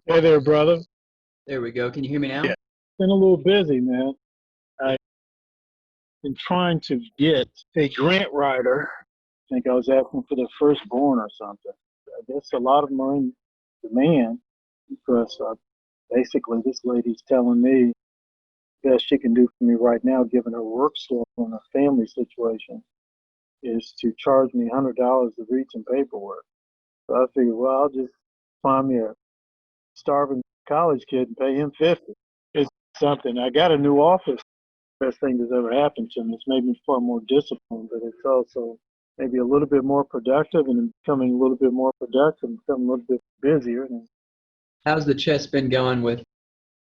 Hey there, brother. There we go. Can you hear me Yeah, now? been a little busy, man. I've been trying to get a grant writer. I think I was asking for the firstborn or something. I guess a lot of them are in demand because basically this lady's telling me the best she can do for me right now, given her work schedule and her family situation, is to charge me $100 to read some paperwork. So I figured, well, I'll just find me a starving college kid and pay him 50. It's something. I got a new office. Best thing that's ever happened to me. It's made me far more disciplined, but it's also maybe a little bit more productive and becoming a little bit more productive and becoming a little bit busier. And How's the chess been going with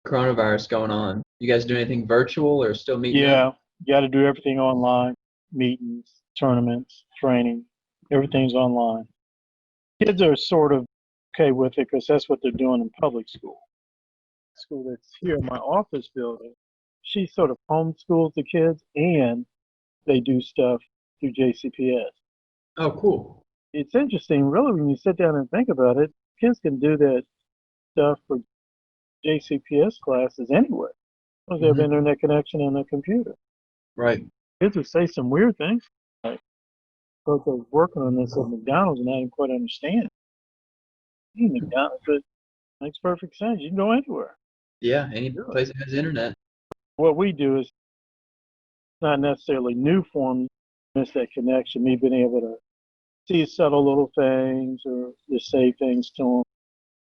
coronavirus going on? You guys do anything virtual or still meeting up? yeah, you got to do everything online, meetings, tournaments, training, everything's online. Kids are sort of okay with it because that's what they're doing in public school. School that's here in my office building, she sort of homeschools the kids and they do stuff through JCPS. Oh, cool. It's interesting, really, when you sit down and think about it. Kids can do that stuff for JCPS classes anywhere. Because they have Hmm. internet connection and a computer. Right. Kids would say some weird things. Like, coach, I was working on this at McDonald's and I didn't quite understand. Hey, McDonald's, but it makes perfect sense. You can go anywhere. Yeah, any Do it. place that has internet. What we do is not necessarily new forms, miss that connection, me being able to see subtle little things or just say things to them.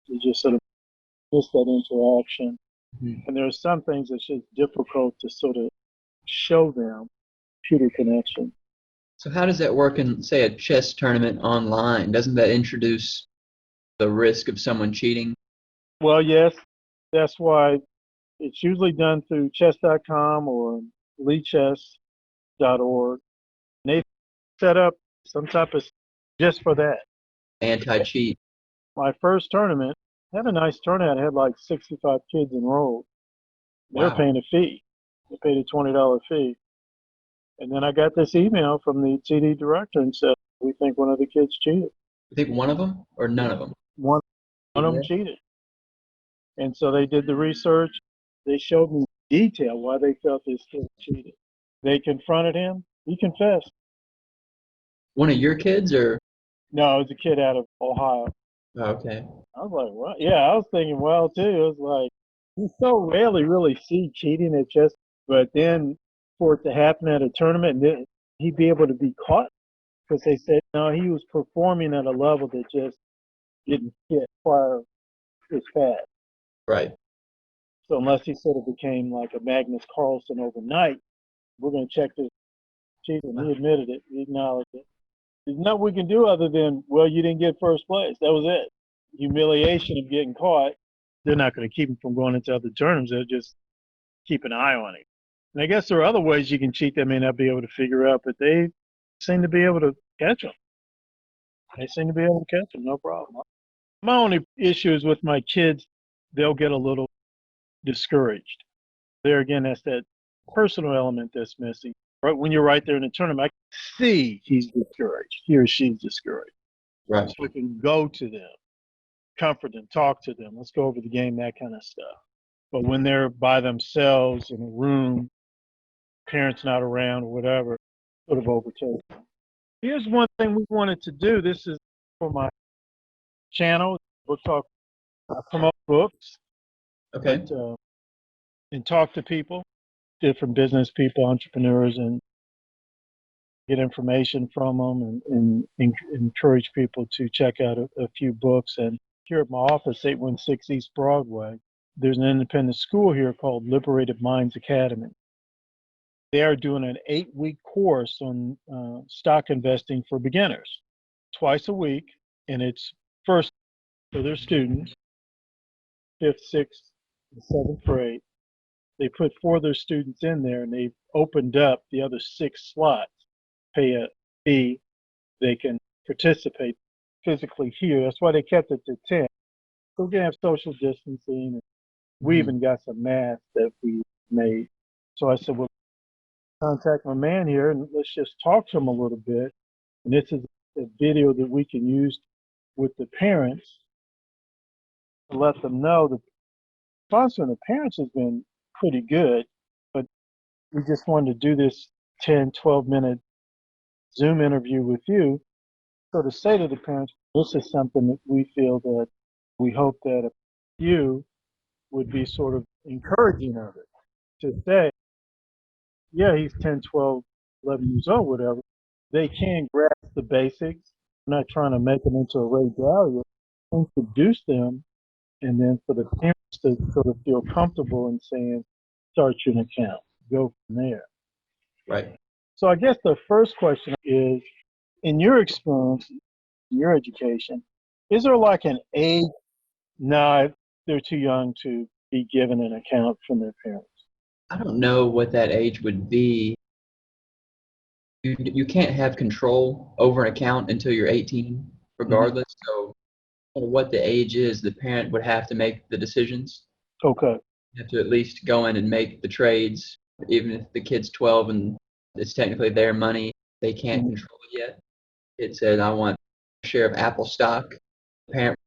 You just sort of miss that interaction. Mhm. And there are some things that's just difficult to sort of show them computer connection. So how does that work in, say, a chess tournament online? Doesn't that introduce the risk of someone cheating? Well, yes, that's why it's usually done through chess.com or leechess.org. And they set up some type of just for that. Anti-cheat. My first tournament had a nice turnout. I had like 65 kids enrolled. They were Wow. paying a fee. They paid a $20 fee. And then I got this email from the TD director and said, we think one of the kids cheated. I think one of them or none of them. One, one of them Yeah. cheated. And so they did the research. They showed me in detail why they felt this kid cheated. They confronted him. He confessed. One of your kids or? No, it was a kid out of Ohio. Oh, okay. I was like, what? Yeah, I was thinking, well, too. It was like, you so rarely really see cheating at chess, but then for it to happen at a tournament, and then he'd be able to be caught because they said, no, he was performing at a level that just didn't fit prior his past. Right. So unless he sort of became like a Magnus Carlsen overnight, we're going to check this cheating. He admitted it. He acknowledged it. There's nothing we can do other than, well, you didn't get first place. That was it. Humiliation of getting caught. They're not going to keep him from going into other tournaments. They'll just keep an eye on him. And I guess there are other ways you can cheat they may not be able to figure out, but they seem to be able to catch them. They seem to be able to catch them, no problem. My only issue is with my kids, they'll get a little discouraged. There again, that's that personal element that's missing. Right when you're right there in the tournament, I can see he's discouraged. He or she's discouraged. Right. So we can go to them, comfort them, talk to them. Let's go over the game, that kind of stuff. But when they're by themselves in a room, parents not around or whatever, sort of overtake. Here's one thing we wanted to do. This is for my channel, Book Talk. I promote books, Okay. but and talk to people, different business people, entrepreneurs, and get information from them and encourage people to check out a few books. And here at my office, 816 East Broadway, there's an independent school here called Liberated Minds Academy. They are doing an 8-week course on stock investing for beginners, twice a week, and it's first for their students, fifth, sixth, and seventh grade. They put 4 of their students in there, and they've opened up the other 6 slots. Pay a fee, they can participate physically here. That's why they kept it to 10. So we're gonna have social distancing. We Hmm. even got some masks that we made. So I said, well, contact my man here and let's just talk to him a little bit. And this is a video that we can use with the parents to let them know the response from the parents has been pretty good, but we just wanted to do this 10, 12-minute Zoom interview with you. So to say to the parents, this is something that we feel that we hope that you would be sort of encouraging of it. To say, yeah, he's 10, 12, 11 years old, whatever. They can grasp the basics. We're not trying to make them into a Ray Dalio. Introduce them, and then for the parents to sort of feel comfortable in saying, start you an account, go from there. Right. So I guess the first question is, in your experience, in your education, is there like an age? No, they're too young to be given an account from their parents. I don't know what that age would be. You can't have control over an account until you're 18, regardless. So no matter what the age is, the parent would have to make the decisions. Okay. You have to at least go in and make the trades, even if the kid's 12 and it's technically their money. They can't control it yet. It said, I want a share of Apple stock. The parent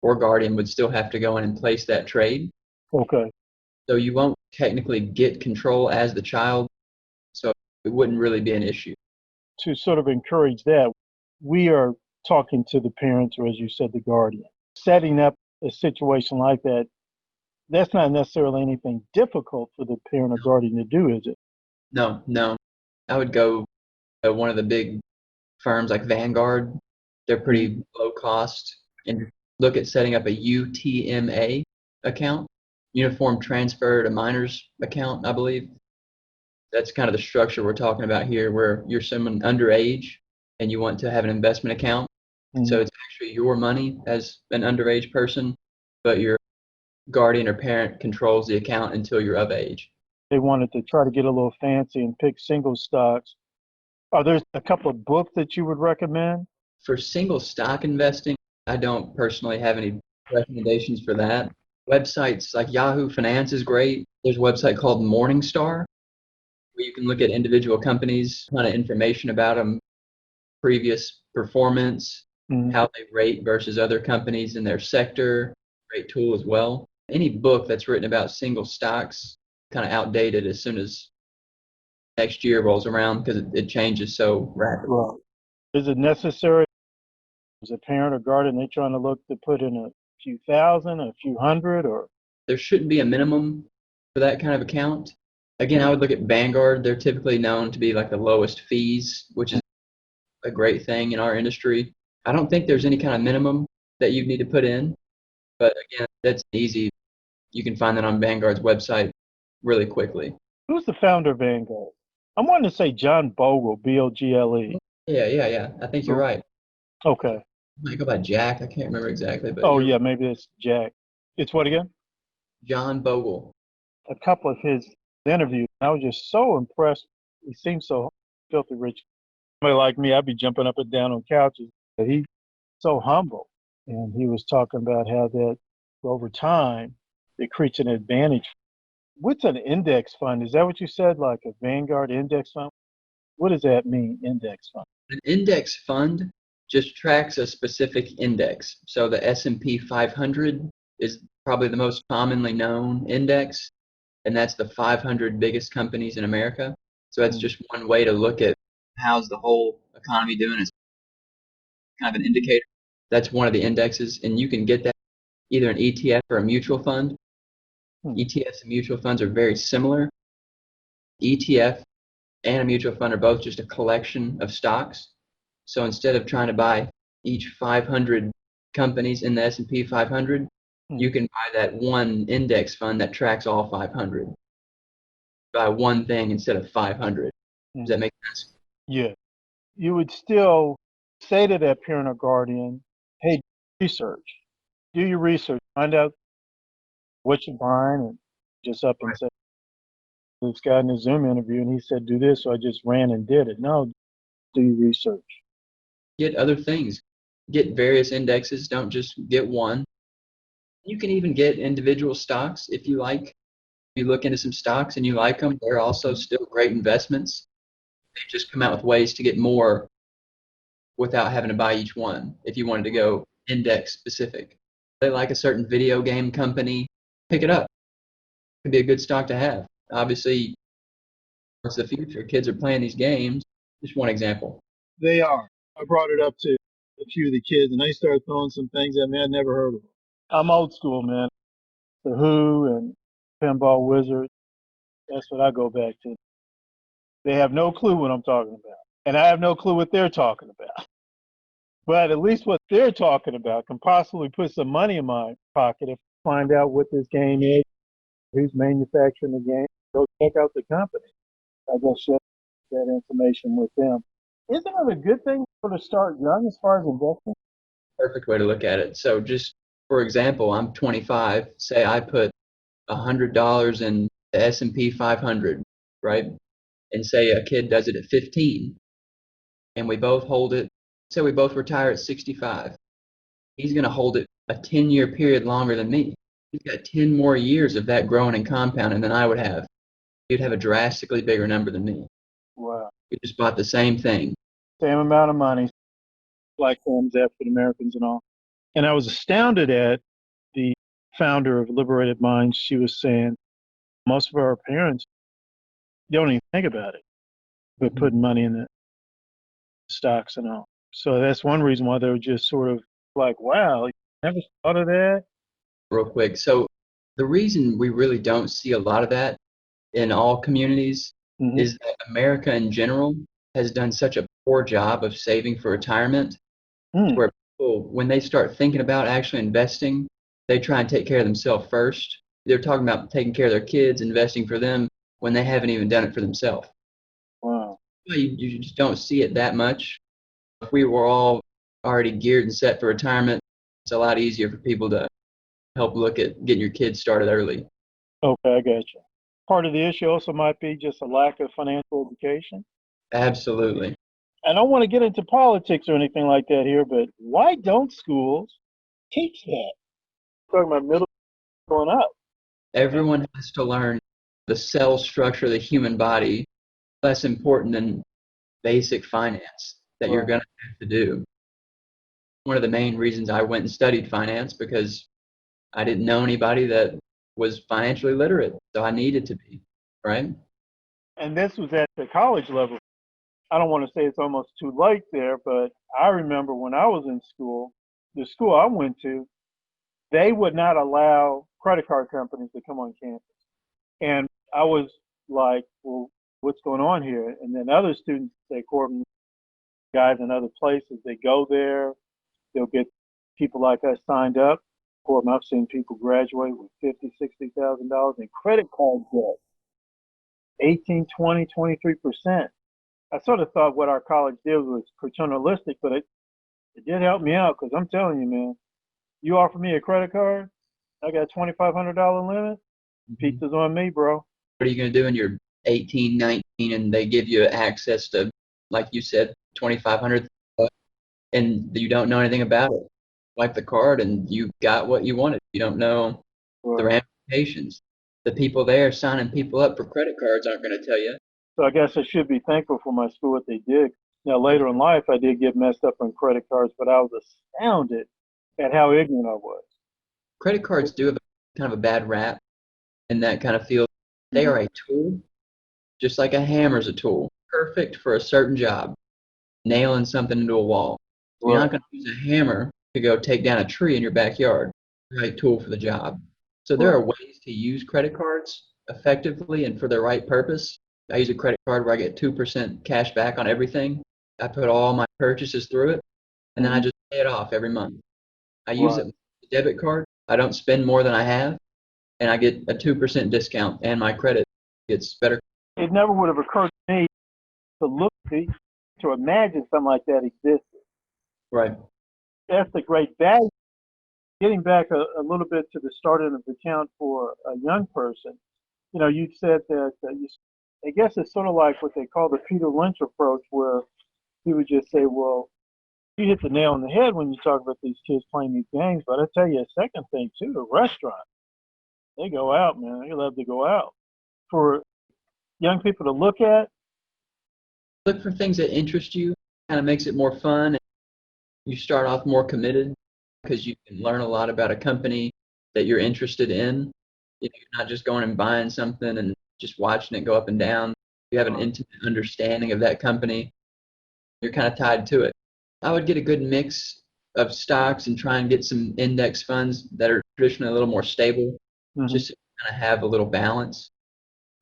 or guardian would still have to go in and place that trade. Okay. So you won't technically get control as the child. So it wouldn't really be an issue. To sort of encourage that, we are talking to the parents, or as you said, the guardian. Setting up a situation like that, that's not necessarily anything difficult for the parent or guardian to do, is it? No. I would go to one of the big firms like Vanguard. They're pretty low cost. And look at setting up a UTMA account, Uniform Transfer to Minors account, I believe. That's kind of the structure we're talking about here, where you're someone underage and you want to have an investment account. So it's actually your money as an underage person, but your guardian or parent controls the account until you're of age. They wanted to try to get a little fancy and pick single stocks. Are there a couple of books that you would recommend? For single stock investing, I don't personally have any recommendations for that. Websites like Yahoo Finance is great. There's a website called Morningstar where you can look at individual companies, kind of information about them, previous performance, how they rate versus other companies in their sector. Great tool as well. Any book that's written about single stocks, kind of outdated as soon as next year rolls around because it changes so rapidly. Well, is it necessary as a parent or guardian, they trying to look to put in a few thousand, a few hundred, or? There shouldn't be a minimum for that kind of account. Again, I would look at Vanguard. They're typically known to be like the lowest fees, which is a great thing in our industry. I don't think there's any kind of minimum that you need to put in, but again, that's easy. You can find that on Vanguard's website really quickly. Who's the founder of Vanguard? I'm wanting to say John Bogle, B-O-G-L-E. Yeah. I think you're right. Okay. Might go by Jack. I can't remember exactly, but Oh, yeah, maybe it's Jack. It's what again? John Bogle. A couple of his interviews, I was just so impressed. He seemed so filthy rich. Somebody like me, I'd be jumping up and down on couches. But he's so humble. And he was talking about how that over time, it creates an advantage. What's an index fund? Is that what you said, like a Vanguard index fund? What does that mean, index fund? An index fund just tracks a specific index. So the S&P 500 is probably the most commonly known index, and that's the 500 biggest companies in America. So that's just one way to look at how's the whole economy doing. It's kind of an indicator. That's one of the indexes, and you can get that either an ETF or a mutual fund. ETFs and mutual funds are very similar. ETF and a mutual fund are both just a collection of stocks. So instead of trying to buy each 500 companies in the S&P 500, you can buy that one index fund that tracks all 500. Buy one thing instead of 500. Does that make sense? Yeah. You would still say to that parent or guardian, hey, research. Do your research. Find out what you're buying, and just up and say, this guy in the Zoom interview, and he said, do this, so I just ran and did it. No, do your research. Get other things. Get various indexes. Don't just get one. You can even get individual stocks if you like. If you look into some stocks and you like them, they're also still great investments. They just come out with ways to get more without having to buy each one if you wanted to go index specific. They like a certain video game company, pick it up. Could be a good stock to have. Obviously, it's the future. Kids are playing these games. Just one example. They are. I brought it up to a few of the kids, and they started throwing some things at me I'd never heard of. I'm old school, man. The Who and Pinball Wizard. That's what I go back to. They have no clue what I'm talking about, and I have no clue what they're talking about. But at least what they're talking about can possibly put some money in my pocket if I find out what this game is, who's manufacturing the game. Go check out the company. I guess share that information with them. Isn't it a good thing to start young as far as investing? Perfect way to look at it. So just for example, I'm 25. Say I put $100 in the S&P 500, right? And say a kid does it at 15, and we both hold it. Say we both retire at 65. He's going to hold it a 10-year period longer than me. He's got 10 more years of that growing and compounding than I would have. He'd have a drastically bigger number than me. Wow. We just bought the same thing. Same amount of money, Black homes, African Americans, and all. And I was astounded at the founder of Liberated Minds. She was saying most of our parents don't even think about it, but putting money in the stocks and all. So that's one reason why they were just sort of like, wow, never thought of that. Real quick. So the reason we really don't see a lot of that in all communities is that America in general has done such a poor job of saving for retirement, where people, when they start thinking about actually investing, they try and take care of themselves first. They're talking about taking care of their kids, investing for them when they haven't even done it for themselves. Wow. You just don't see it that much. If we were all already geared and set for retirement, it's a lot easier for people to help look at getting your kids started early. Okay, I got you. Part of the issue also might be just a lack of financial education. Absolutely. I don't want to get into politics or anything like that here, but why don't schools teach that? Talking about middle school going up. Everyone has to learn the cell structure of the human body. Less important than basic finance that you're going to have to do. One of the main reasons I went and studied finance because I didn't know anybody that was financially literate, so I needed to be, right? And this was at the college level. I don't want to say it's almost too late there, but I remember when I was in school, the school I went to, they would not allow credit card companies to come on campus. And I was like, well, what's going on here? And then other students, they Corbin, guys in other places, they go there, they'll get people like us signed up. Corbin, I've seen people graduate with $50,000, $60,000 in credit card debt, 18, 20, 23%. I sort of thought what our college did was paternalistic, but it did help me out because I'm telling you, man, you offer me a credit card, I got a $2,500 limit, pizza's on me, bro. What are you going to do when you're 18, 19, and they give you access to, like you said, 2,500, and you don't know anything about it? Wipe the card, and you got what you wanted. You don't know the ramifications. The people there signing people up for credit cards aren't going to tell you. So I guess I should be thankful for my school what they did. Now later in life, I did get messed up on credit cards, but I was astounded at how ignorant I was. Credit cards do have kind of a bad rap in that kind of field. They are a tool, just like a hammer's a tool, perfect for a certain job, nailing something into a wall. You're not going to use a hammer to go take down a tree in your backyard. Right tool for the job. So there are ways to use credit cards effectively and for the right purpose. I use a credit card where I get 2% cash back on everything. I put all my purchases through it, and then I just pay it off every month. I use it with a debit card. I don't spend more than I have, and I get a 2% discount, and my credit gets better. It never would have occurred to me to imagine something like that existed. Right. That's the great value. Getting back a little bit to the starting of the account for a young person, you know, you said that I guess it's sort of like what they call the Peter Lynch approach, where he would just say, well, you hit the nail on the head when you talk about these kids playing these games. But I tell you a second thing too, the restaurant. They go out, man. They love to go out. For young people to look at. Look for things that interest you, kind of makes it more fun. You start off more committed. because you can learn a lot about a company that you're interested in. If you're not just going and buying something and just watching it go up and down, you have an intimate understanding of that company, you're kind of tied to it. I would get a good mix of stocks and try and get some index funds that are traditionally a little more stable, just to kind of have a little balance.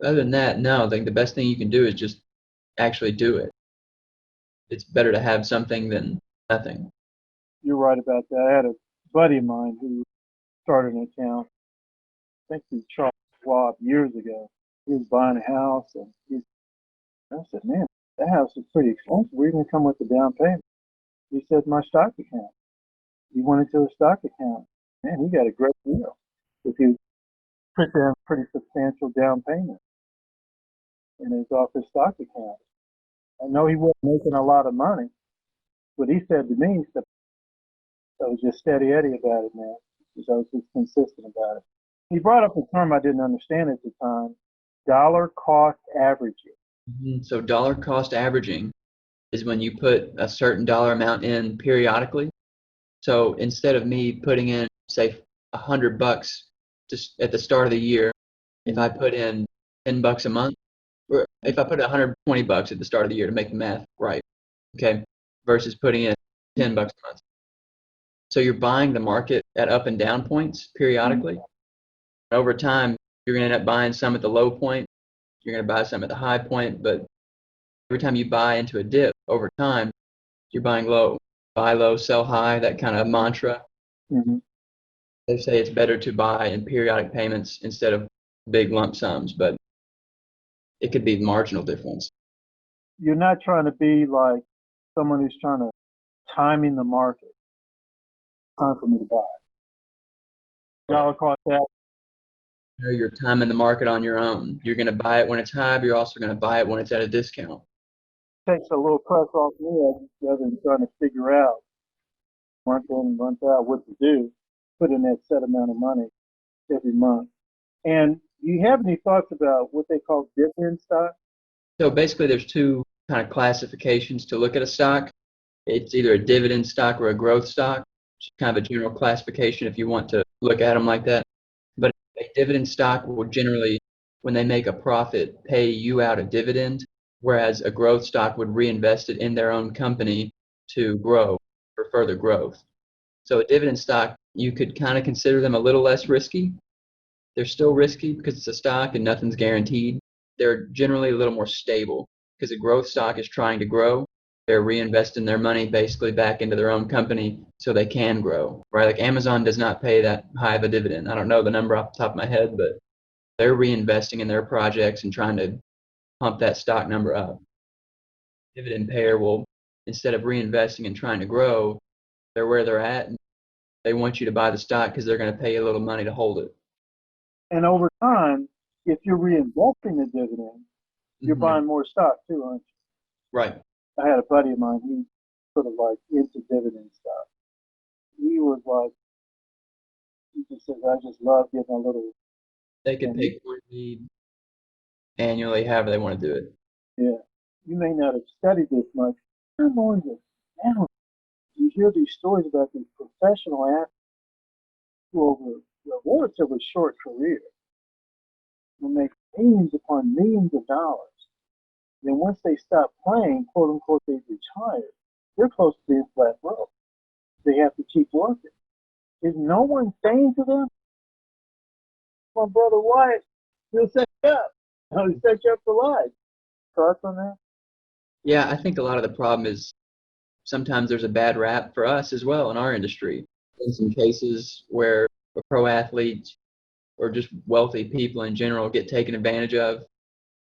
Other than that, no, I think the best thing you can do is just actually do it. It's better to have something than nothing. You're right about that. I had a buddy of mine who started an account, I think through Charles Schwab years ago. He was buying a house, and I said, man, that house is pretty expensive. Where are you going to come with the down payment? He said, my stock account. He went into a stock account. Man, he got a great deal if he put down a pretty substantial down payment in his office stock account. I know he wasn't making a lot of money, but he said to me, he said, I was just steady Eddie about it, man, because I was just consistent about it. He brought up a term I didn't understand at the time, dollar cost averaging. So dollar cost averaging is when you put a certain dollar amount in periodically. So instead of me putting in, say, $100 just at the start of the year, if I put in $10 a month, or if I put $120 at the start of the year to make the math right, okay, versus putting in $10 a month. So you're buying the market at up and down points periodically. Over time, you're going to end up buying some at the low point. You're going to buy some at the high point, but every time you buy into a dip over time, you're buying low. Buy low, sell high, that kind of mantra. They say it's better to buy in periodic payments instead of big lump sums, but it could be marginal difference. You're not trying to be like someone who's trying to timing the market. Time for me to buy. Dollar cost averaging. You're timing the market on your own. You're going to buy it when it's high, but you're also going to buy it when it's at a discount. Takes a little pressure off me rather than trying to figure out month in, month out what to do. Put in that set amount of money every month. And do you have any thoughts about what they call dividend stock? So basically, there's two kind of classifications to look at a stock. It's either a dividend stock or a growth stock. It's kind of a general classification if you want to look at them like that. But a dividend stock will generally, when they make a profit, pay you out a dividend, whereas a growth stock would reinvest it in their own company to grow for further growth. So a dividend stock, you could kind of consider them a little less risky. They're still risky because it's a stock and nothing's guaranteed. They're generally a little more stable because a growth stock is trying to grow. They're reinvesting their money basically back into their own company so they can grow, right? Like Amazon does not pay that high of a dividend. I don't know the number off the top of my head, but they're reinvesting in their projects and trying to pump that stock number up. Dividend payer will, instead of reinvesting and trying to grow, they're where they're at. And they want you to buy the stock because they're going to pay you a little money to hold it. And over time, if you're reinvesting the dividend, you're buying more stock too, aren't you? Right. I had a buddy of mine, he sort of like into dividend stock. He was like, he just says, I just love getting a little. They can pay quarterly, annually, however they want to do it. Yeah. You may not have studied this much. I'm going to now. You hear these stories about these professional athletes who over a relatively short career will make millions upon millions of dollars. Then once they stop playing, quote unquote, they've retired, they're close to being flat broke. They have to keep working. Is no one saying to them, my brother Wyatt, he'll set you up. He'll set you up for life. Thoughts on that? Yeah, I think a lot of the problem is sometimes there's a bad rap for us as well in our industry. In some cases where pro athletes or just wealthy people in general get taken advantage of.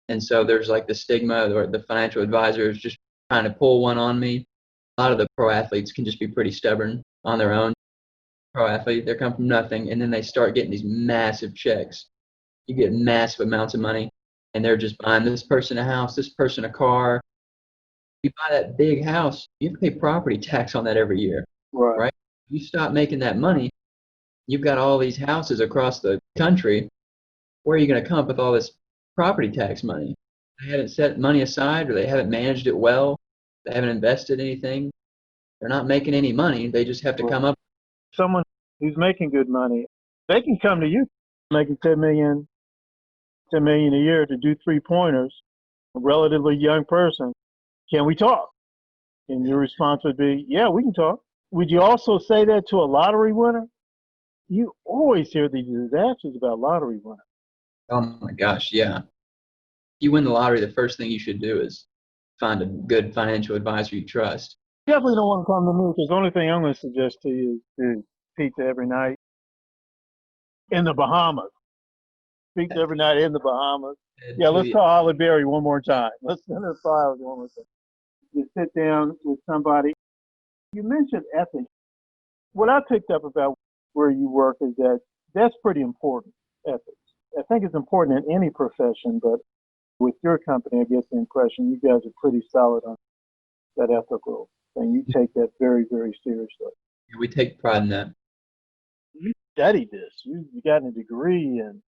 And so there's like the stigma or the financial advisors just trying to pull one on me. A lot of the pro athletes can just be pretty stubborn on their own. Pro athlete, they come from nothing, and then they start getting these massive checks. You get massive amounts of money, and they're just buying this person a house, this person a car. You buy that big house, you have to pay property tax on that every year, right? You stop making that money, you've got all these houses across the country. Where are you going to come up with all this property tax money? They haven't set money aside, or they haven't managed it well. They haven't invested anything. They're not making any money. They just have to come up Someone who's making good money, they can come to you making 10 million a year to do 3-pointers, a relatively young person. Can we talk? And your response would be, yeah, we can talk. Would you also say that to a lottery winner? You always hear these disasters about lottery winners. Oh my gosh, yeah. If you win the lottery, the first thing you should do is find a good financial advisor you trust. You definitely don't want to come to me because the only thing I'm going to suggest to you is pizza every night in the Bahamas. Pizza every night in the Bahamas. Yeah, let's call Holly Berry one more time. Let's send her files one more time. You sit down with somebody. You mentioned ethics. What I picked up about where you work is that that's pretty important, ethics. I think it's important in any profession, but with your company, I get the impression you guys are pretty solid on that ethical thing. You take that very, very seriously. We take pride in that. You studied this. You got a degree, and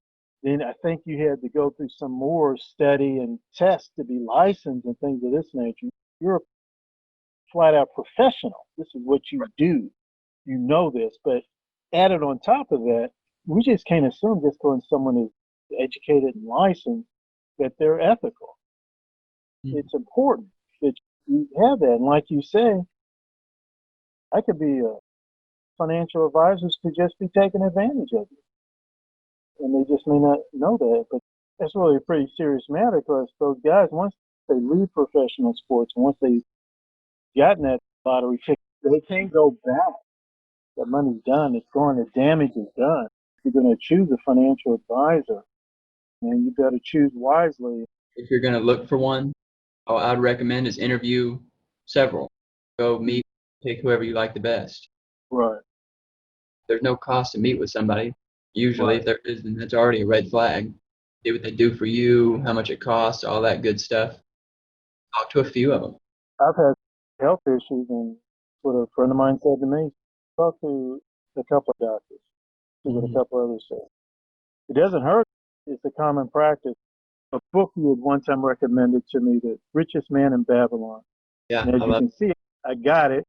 then I think you had to go through some more study and tests to be licensed and things of this nature. You're a flat out professional. This is what you do. You know this, but added on top of that, we just can't assume just because someone is educated and licensed that they're ethical. It's important that you have that. And like you say, I could be a financial advisors could just be taking advantage of you. And they just may not know that. But that's really a pretty serious matter because those guys, once they leave professional sports, once they've gotten that lottery ticket, they can't go back. The money's done. It's gone. The damage is done. If you're going to choose a financial advisor, and you better choose wisely. If you're going to look for one, all I'd recommend is interview several. Go meet, pick whoever you like the best. Right. There's no cost to meet with somebody. Usually, if there is, then that's already a red flag. See what they do for you, how much it costs, all that good stuff. Talk to a few of them. I've had health issues, and what a friend of mine said to me, talk to a couple of doctors, see what a couple others say. It doesn't hurt. It's a common practice. A book you had one time recommended to me, The Richest Man in Babylon. Yeah, and as you can see, I got it.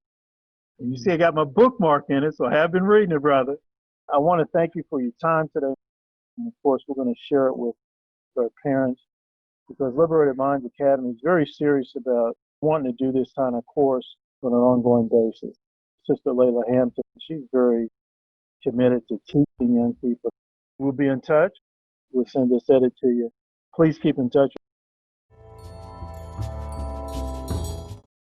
And you see I got my bookmark in it, so I have been reading it, brother. I want to thank you for your time today. And of course, we're going to share it with our parents because Liberated Minds Academy is very serious about wanting to do this kind of course on an ongoing basis. Sister Layla Hampton, she's very committed to teaching young people. We'll be in touch. We'll send this edit to you. Please keep in touch.